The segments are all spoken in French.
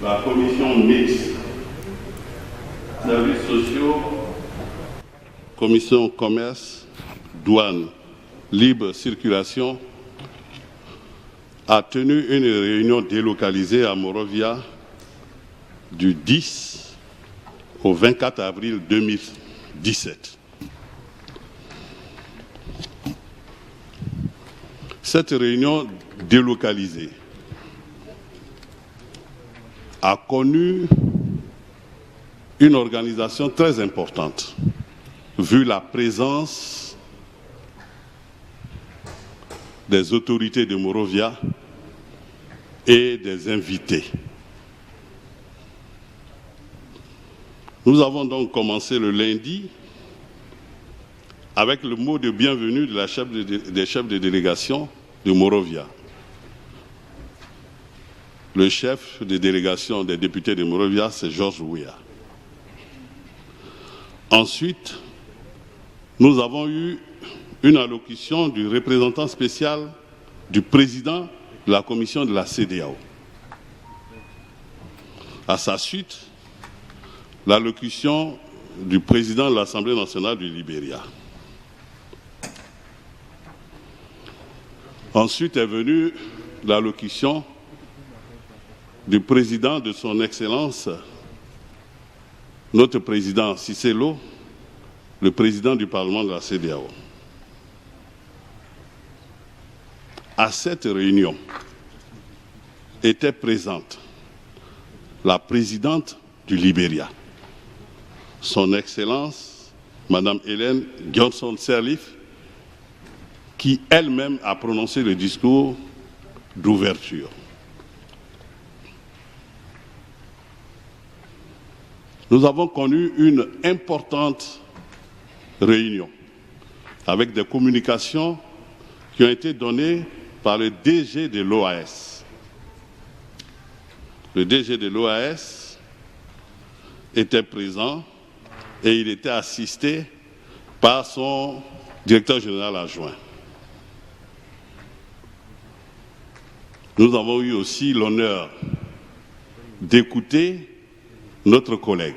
la commission mixte, services sociaux, commission commerce, douane, libre circulation, a tenu une réunion délocalisée à Monrovia du 10 au 24 avril 2017. Cette réunion délocalisée a connu une organisation très importante, vu la présence des autorités de Monrovia et des invités. Nous avons donc commencé le lundi avec le mot de bienvenue de la des chefs de délégation de Monrovia. Le chef de délégation des députés de Monrovia, c'est Georges Weah. Ensuite, nous avons eu une allocution du représentant spécial du président de la commission de la CEDEAO. À sa suite, l'allocution du président de l'Assemblée nationale du Libéria. Ensuite est venue l'allocution du président de son Excellence, notre président Cissé Lo, le président du Parlement de la CEDEAO. À cette réunion était présente la présidente du Libéria, son Excellence, Madame Hélène Johnson Sirleaf, qui elle-même a prononcé le discours d'ouverture. Nous avons connu une importante réunion avec des communications qui ont été données par le DG de l'OAS. Le DG de l'OAS était présent et il était assisté par son directeur général adjoint. Nous avons eu aussi l'honneur d'écouter notre collègue,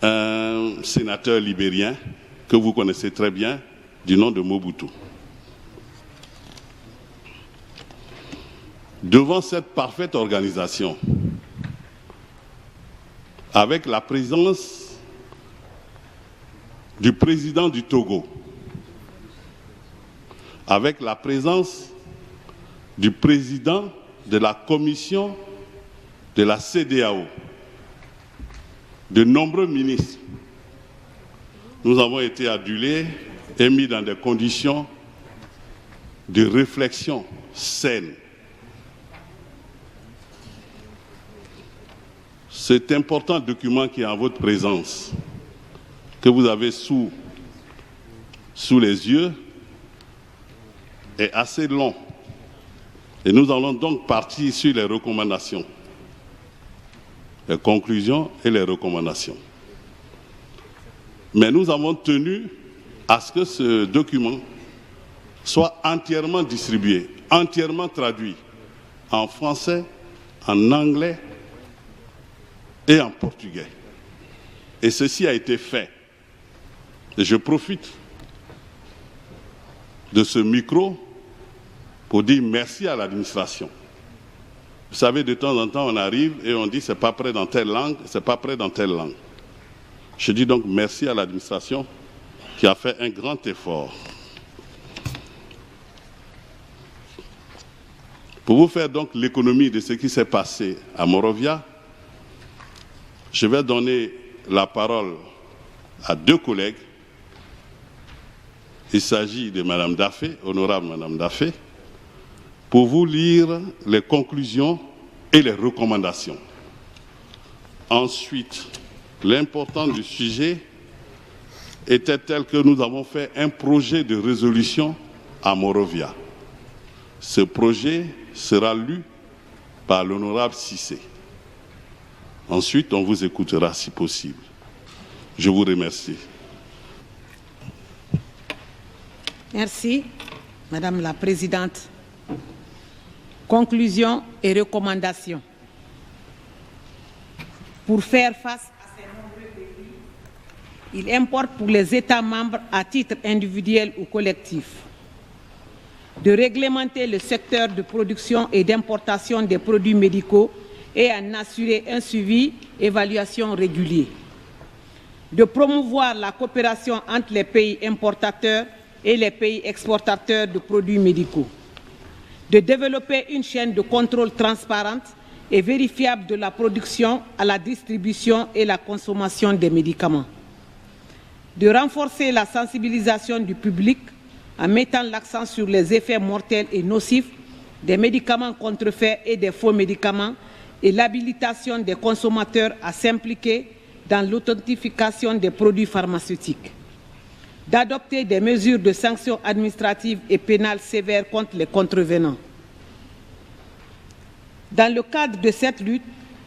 un sénateur libérien que vous connaissez très bien, du nom de Mobutu. Devant cette parfaite organisation, avec la présence du président du Togo, avec la présence du président de la commission de la CEDEAO, de nombreux ministres, nous avons été adulés et mis dans des conditions de réflexion saine. Cet important document qui est en votre présence, que vous avez sous les yeux, est assez long. Et nous allons donc partir sur les recommandations, les conclusions et les recommandations. Mais nous avons tenu à ce que ce document soit entièrement distribué, entièrement traduit en français, en anglais et en portugais. Et ceci a été fait. Et je profite de ce micro pour dire merci à l'administration. Vous savez, de temps en temps, on arrive et on dit c'est pas prêt dans telle langue, c'est pas prêt dans telle langue. Je dis donc merci à l'administration qui a fait un grand effort. Pour vous faire donc l'économie de ce qui s'est passé à Monrovia, je vais donner la parole à deux collègues. Il s'agit de Madame Daffé, honorable Madame Daffé, pour vous lire les conclusions et les recommandations. Ensuite, l'importance du sujet était tel que nous avons fait un projet de résolution à Monrovia. Ce projet sera lu par l'honorable Cissé. Ensuite, on vous écoutera si possible. Je vous remercie. Merci, Madame la Présidente. Conclusions et recommandations. Pour faire face à ces nombreux défis, il importe pour les États membres, à titre individuel ou collectif, de réglementer le secteur de production et d'importation des produits médicaux et en assurer un suivi, évaluation régulier, de promouvoir la coopération entre les pays importateurs et les pays exportateurs de produits médicaux, de développer une chaîne de contrôle transparente et vérifiable de la production à la distribution et la consommation des médicaments, de renforcer la sensibilisation du public en mettant l'accent sur les effets mortels et nocifs des médicaments contrefaits et des faux médicaments et l'habilitation des consommateurs à s'impliquer dans l'authentification des produits pharmaceutiques, d'adopter des mesures de sanctions administratives et pénales sévères contre les contrevenants. Dans le cadre de cette lutte,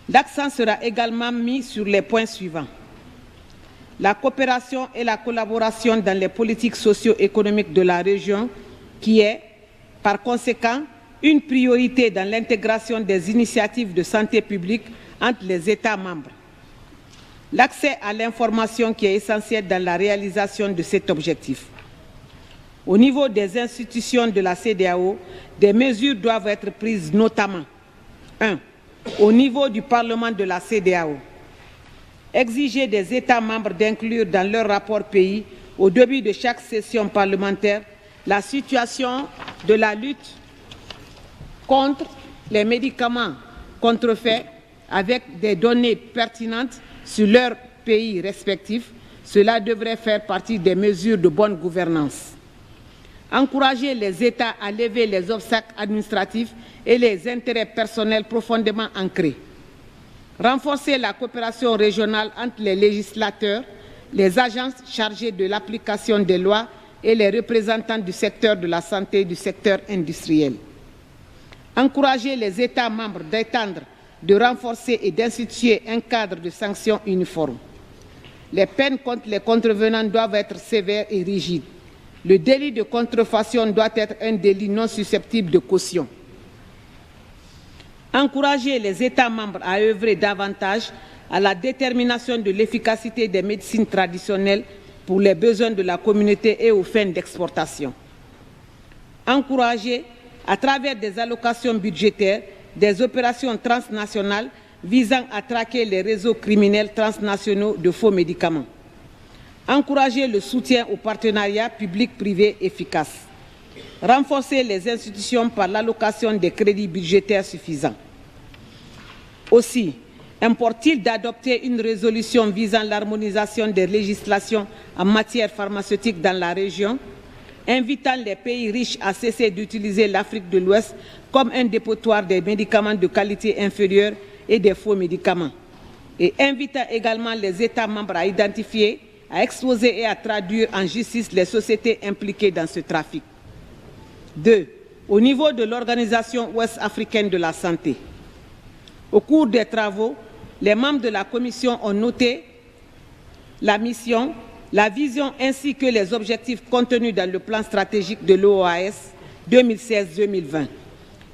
l'accent sera également mis sur les points suivants: la coopération et la collaboration dans les politiques socio-économiques de la région, qui est, par conséquent, une priorité dans l'intégration des initiatives de santé publique entre les États membres. L'accès à l'information qui est essentiel dans la réalisation de cet objectif. Au niveau des institutions de la CEDEAO, des mesures doivent être prises, notamment 1. Au niveau du Parlement de la CEDEAO, exiger des États membres d'inclure dans leur rapport pays, au début de chaque session parlementaire, la situation de la lutte contre les médicaments contrefaits avec des données pertinentes sur leurs pays respectifs. Cela devrait faire partie des mesures de bonne gouvernance. Encourager les États à lever les obstacles administratifs et les intérêts personnels profondément ancrés. Renforcer la coopération régionale entre les législateurs, les agences chargées de l'application des lois et les représentants du secteur de la santé et du secteur industriel. Encourager les États membres d'étendre, de renforcer et d'instituer un cadre de sanctions uniforme. Les peines contre les contrevenants doivent être sévères et rigides. Le délit de contrefaçon doit être un délit non susceptible de caution. Encourager les États membres à œuvrer davantage à la détermination de l'efficacité des médecines traditionnelles pour les besoins de la communauté et aux fins d'exportation. Encourager, à travers des allocations budgétaires, des opérations transnationales visant à traquer les réseaux criminels transnationaux de faux médicaments. Encourager le soutien aux partenariats public-privé efficaces. Renforcer les institutions par l'allocation des crédits budgétaires suffisants. Aussi, importe-t-il d'adopter une résolution visant l'harmonisation des législations en matière pharmaceutique dans la région, invitant les pays riches à cesser d'utiliser l'Afrique de l'Ouest comme un dépotoir des médicaments de qualité inférieure et des faux médicaments, et invitant également les États membres à identifier, à exposer et à traduire en justice les sociétés impliquées dans ce trafic. 2. Au niveau de l'Organisation ouest-africaine de la santé. Au cours des travaux, les membres de la Commission ont noté la mission, la vision ainsi que les objectifs contenus dans le plan stratégique de l'OAS 2016-2020.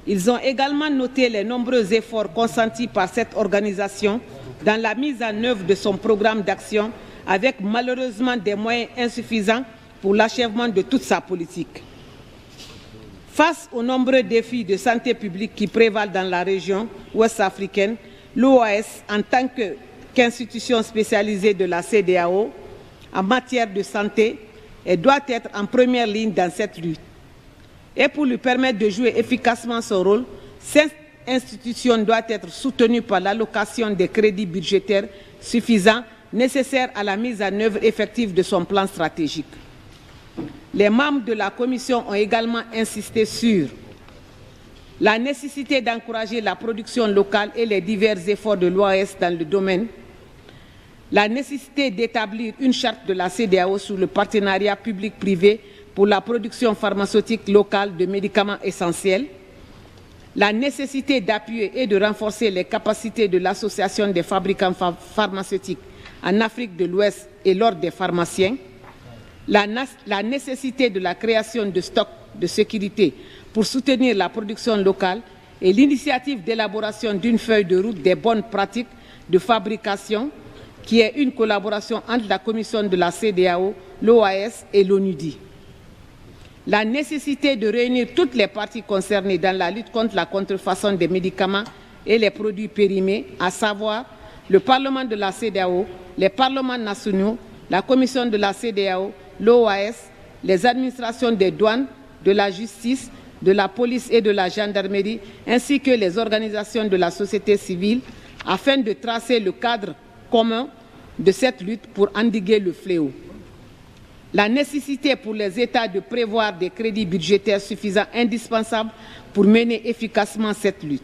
Ils ont également noté les nombreux efforts consentis par cette organisation dans la mise en œuvre de son programme d'action, avec malheureusement des moyens insuffisants pour l'achèvement de toute sa politique. Face aux nombreux défis de santé publique qui prévalent dans la région ouest-africaine, l'OAS, en tant qu'institution spécialisée de la CEDEAO en matière de santé, elle doit être en première ligne dans cette lutte. Et pour lui permettre de jouer efficacement son rôle, cette institution doit être soutenue par l'allocation des crédits budgétaires suffisants nécessaires à la mise en œuvre effective de son plan stratégique. Les membres de la Commission ont également insisté sur la nécessité d'encourager la production locale et les divers efforts de l'OAS dans le domaine, la nécessité d'établir une charte de la CEDEAO sur le partenariat public-privé pour la production pharmaceutique locale de médicaments essentiels, la nécessité d'appuyer et de renforcer les capacités de l'Association des fabricants pharmaceutiques en Afrique de l'Ouest et l'Ordre des pharmaciens, la nécessité de la création de stocks de sécurité pour soutenir la production locale et l'initiative d'élaboration d'une feuille de route des bonnes pratiques de fabrication, qui est une collaboration entre la Commission de la CEDEAO, l'OAS et l'ONUDI. La nécessité de réunir toutes les parties concernées dans la lutte contre la contrefaçon des médicaments et les produits périmés, à savoir le Parlement de la CEDEAO, les parlements nationaux, la Commission de la CEDEAO, l'OAS, les administrations des douanes, de la justice, de la police et de la gendarmerie, ainsi que les organisations de la société civile, afin de tracer le cadre commun de cette lutte pour endiguer le fléau. La nécessité pour les États de prévoir des crédits budgétaires suffisants indispensables pour mener efficacement cette lutte.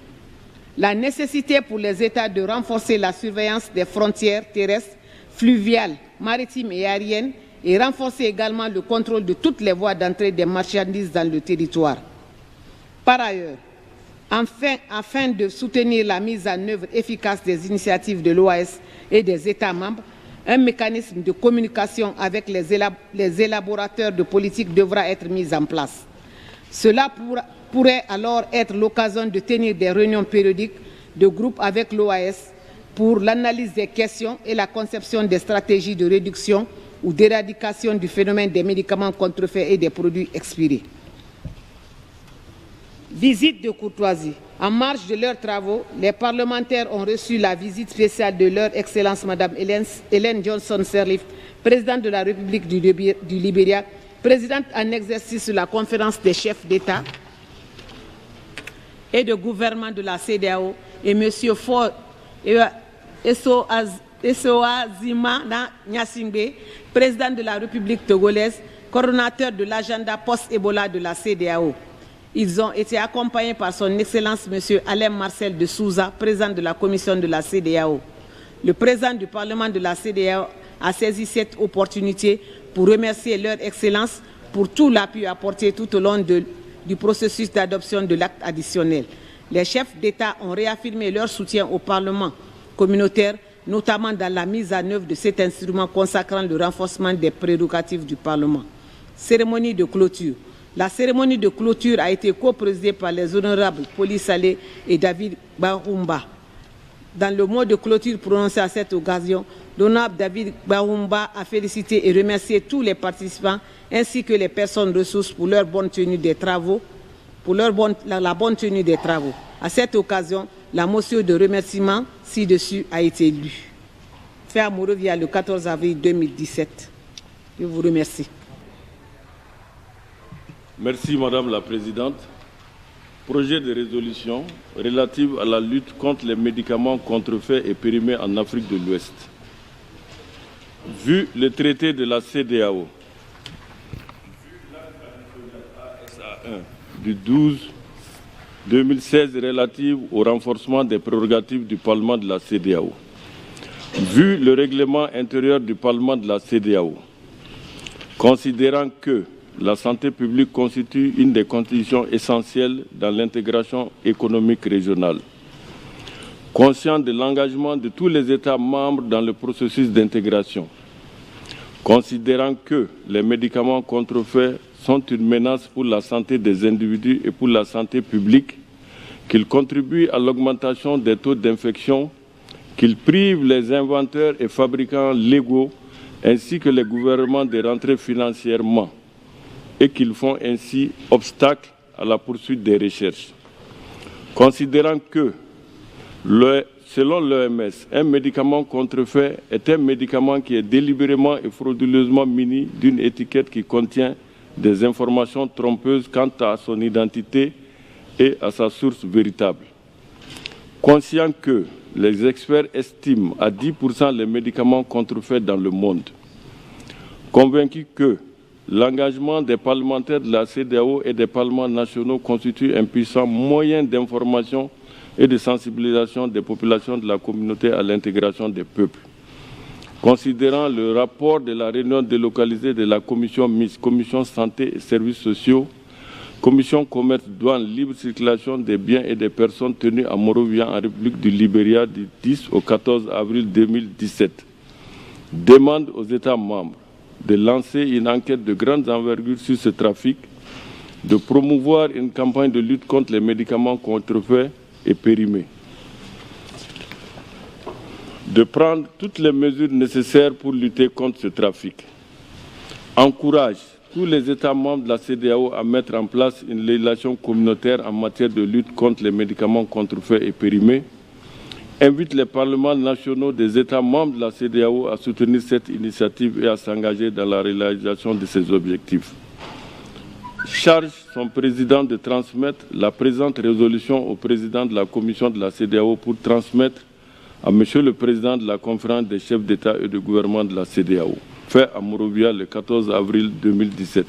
La nécessité pour les États de renforcer la surveillance des frontières terrestres, fluviales, maritimes et aériennes et renforcer également le contrôle de toutes les voies d'entrée des marchandises dans le territoire. Par ailleurs, afin de soutenir la mise en œuvre efficace des initiatives de l'OAS et des États membres, un mécanisme de communication avec les élaborateurs de politique devra être mis en place. Cela pourrait alors être l'occasion de tenir des réunions périodiques de groupe avec l'OAS pour l'analyse des questions et la conception des stratégies de réduction ou d'éradication du phénomène des médicaments contrefaits et des produits expirés. Visite de courtoisie. En marge de leurs travaux, les parlementaires ont reçu la visite spéciale de leur Excellence Mme Ellen Johnson Sirleaf, présidente de la République du Libéria, présidente en exercice de la conférence des chefs d'État et de gouvernement de la CEDEAO, et M. Essoazima Nyasingbe, président de la République togolaise, coordonnateur de l'agenda post-Ebola de la CEDEAO. Ils ont été accompagnés par son Excellence M. Alain Marcel de Souza, président de la commission de la CEDEAO. Le président du Parlement de la CEDEAO a saisi cette opportunité pour remercier leur Excellence pour tout l'appui apporté tout au long du processus d'adoption de l'acte additionnel. Les chefs d'État ont réaffirmé leur soutien au Parlement communautaire, notamment dans la mise en œuvre de cet instrument consacrant le renforcement des prérogatives du Parlement. Cérémonie de clôture. La cérémonie de clôture a été coprésidée par les honorables Poli Saleh et David Bahoumba. Dans le mot de clôture prononcé à cette occasion, l'honorable David Bahoumba a félicité et remercié tous les participants ainsi que les personnes ressources pour leur bonne tenue des travaux, la bonne tenue des travaux. À cette occasion, la motion de remerciement ci-dessus a été lue. Fait à Morovia le 14 avril 2017. Je vous remercie. Merci Madame la Présidente. Projet de résolution relative à la lutte contre les médicaments contrefaits et périmés en Afrique de l'Ouest. Vu le traité de la CEDEAO, ASA1 du 12/2016 relative au renforcement des prérogatives du Parlement de la CEDEAO, vu le règlement intérieur du Parlement de la CEDEAO, considérant que la santé publique constitue une des conditions essentielles dans l'intégration économique régionale. Conscient de l'engagement de tous les États membres dans le processus d'intégration, considérant que les médicaments contrefaits sont une menace pour la santé des individus et pour la santé publique, qu'ils contribuent à l'augmentation des taux d'infection, qu'ils privent les inventeurs et fabricants légaux ainsi que les gouvernements de rentrer financièrement, et qu'ils font ainsi obstacle à la poursuite des recherches. Considérant que, selon l'OMS, un médicament contrefait est un médicament qui est délibérément et frauduleusement muni d'une étiquette qui contient des informations trompeuses quant à son identité et à sa source véritable. Conscient que les experts estiment à 10% les médicaments contrefaits dans le monde. Convaincu que l'engagement des parlementaires de la CEDEAO et des parlements nationaux constitue un puissant moyen d'information et de sensibilisation des populations de la communauté à l'intégration des peuples. Considérant le rapport de la réunion délocalisée de la commission mixte, commission santé et services sociaux, commission commerce, douane, libre circulation des biens et des personnes tenues à Monrovia en République du Libéria du 10 au 14 avril 2017, demande aux États membres de lancer une enquête de grande envergure sur ce trafic de promouvoir une campagne de lutte contre les médicaments contrefaits et périmés, de prendre toutes les mesures nécessaires pour lutter contre ce trafic, encourage tous les États membres de la CEDEAO à mettre en place une législation communautaire en matière de lutte contre les médicaments contrefaits et périmés, invite les parlements nationaux des États membres de la CEDEAO à soutenir cette initiative et à s'engager dans la réalisation de ces objectifs. Charge son président de transmettre la présente résolution au président de la commission de la CEDEAO pour transmettre à Monsieur le Président de la conférence des chefs d'État et de gouvernement de la CEDEAO, fait à Monrovia le 14 avril 2017.